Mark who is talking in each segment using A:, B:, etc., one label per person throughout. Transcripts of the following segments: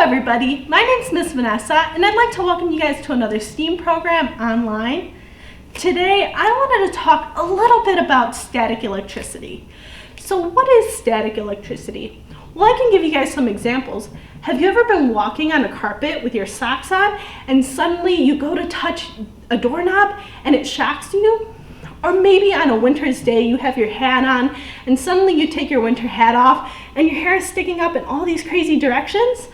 A: everybody, my name's Miss Vanessa and I'd like to welcome you guys to another STEAM program online. Today I wanted to talk a little bit about static electricity. So what is static electricity? Well, I can give you guys some examples. Have you ever been walking on a carpet with your socks on and suddenly you go to touch a doorknob and it shocks you? Or maybe on a winter's day you have your hat on and suddenly you take your winter hat off and your hair is sticking up in all these crazy directions?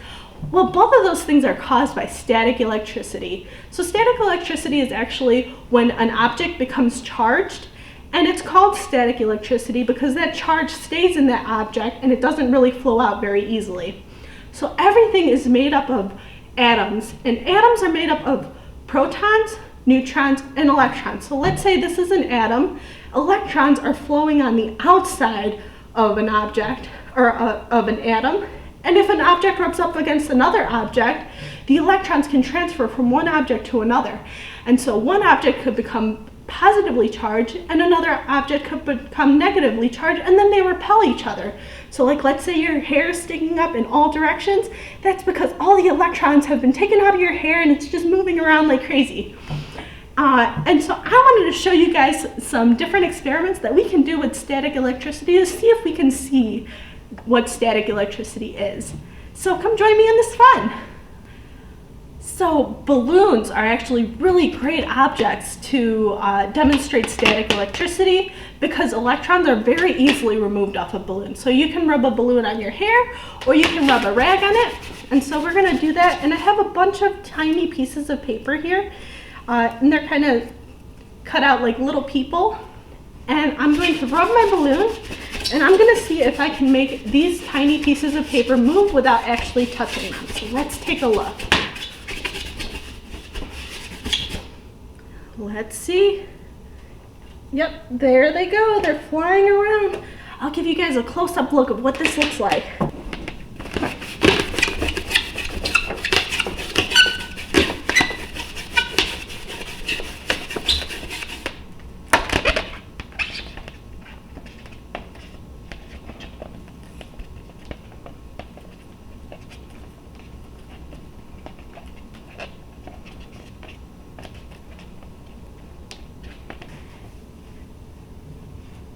A: Well, both of those things are caused by static electricity. So static electricity is actually when an object becomes charged, and it's called static electricity because that charge stays in that object and it doesn't really flow out very easily. So everything is made up of atoms, and atoms are made up of protons, neutrons, and electrons. So let's say this is an atom. Electrons are flowing on the outside of an object, or of an atom. And if an object rubs up against another object, the electrons can transfer from one object to another. And so one object could become positively charged and another object could become negatively charged, and then they repel each other. So like, let's say your hair is sticking up in all directions. That's because all the electrons have been taken out of your hair and it's just moving around like crazy. And so I wanted to show you guys some different experiments that we can do with static electricity to see if we can see what static electricity is. So come join me in this fun. So balloons are actually really great objects to demonstrate static electricity because electrons are very easily removed off a balloon. So you can rub a balloon on your hair or you can rub a rag on it. And so we're going to do that. And I have a bunch of tiny pieces of paper here. And they're kind of cut out like little people. And I'm going to rub my balloon and I'm going to see if I can make these tiny pieces of paper move without actually touching them. So let's take a look. Let's see. Yep, there they go. They're flying around. I'll give you guys a close-up look of what this looks like.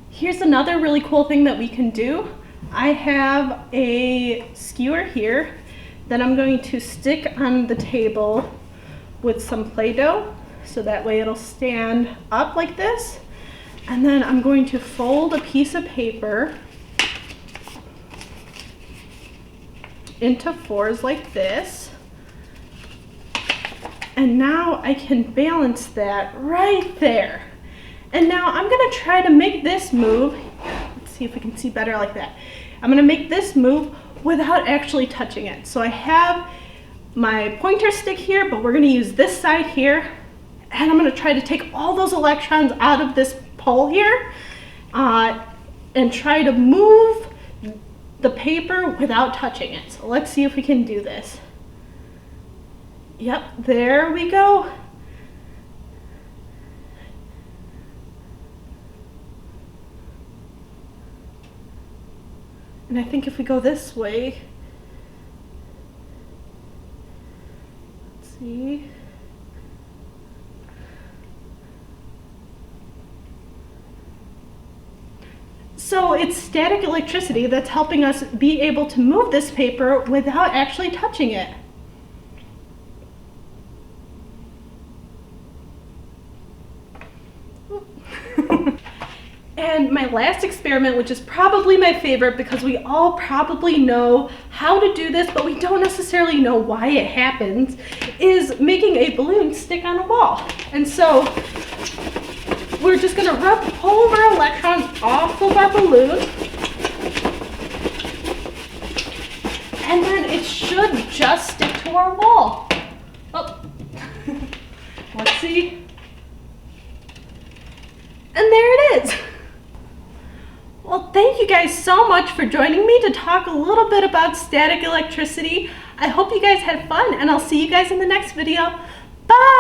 A: Here's another really cool thing that we can do. I have a skewer here that I'm going to stick on the table with some Play-Doh, so that way it'll stand up like this. And then I'm going to fold a piece of paper into fours like this. And now I can balance that right there. And now I'm going to try to make this move. Let's see if we can see better like that. I'm going to make this move without actually touching it. So I have my pointer stick here, but we're going to use this side here. And I'm going to try to take all those electrons out of this pole here and try to move the paper without touching it. So let's see if we can do this. Yep, there we go. And I think if we go this way, let's see. So it's static electricity that's helping us be able to move this paper without actually touching it. And my last experiment, which is probably my favorite because we all probably know how to do this, but we don't necessarily know why it happens, is making a balloon stick on a wall. And so we're just going to pull our electrons off of our balloon. And then it should just stick to our wall. Oh, let's see. And there it is. Well, thank you guys so much for joining me to talk a little bit about static electricity. I hope you guys had fun, and I'll see you guys in the next video. Bye!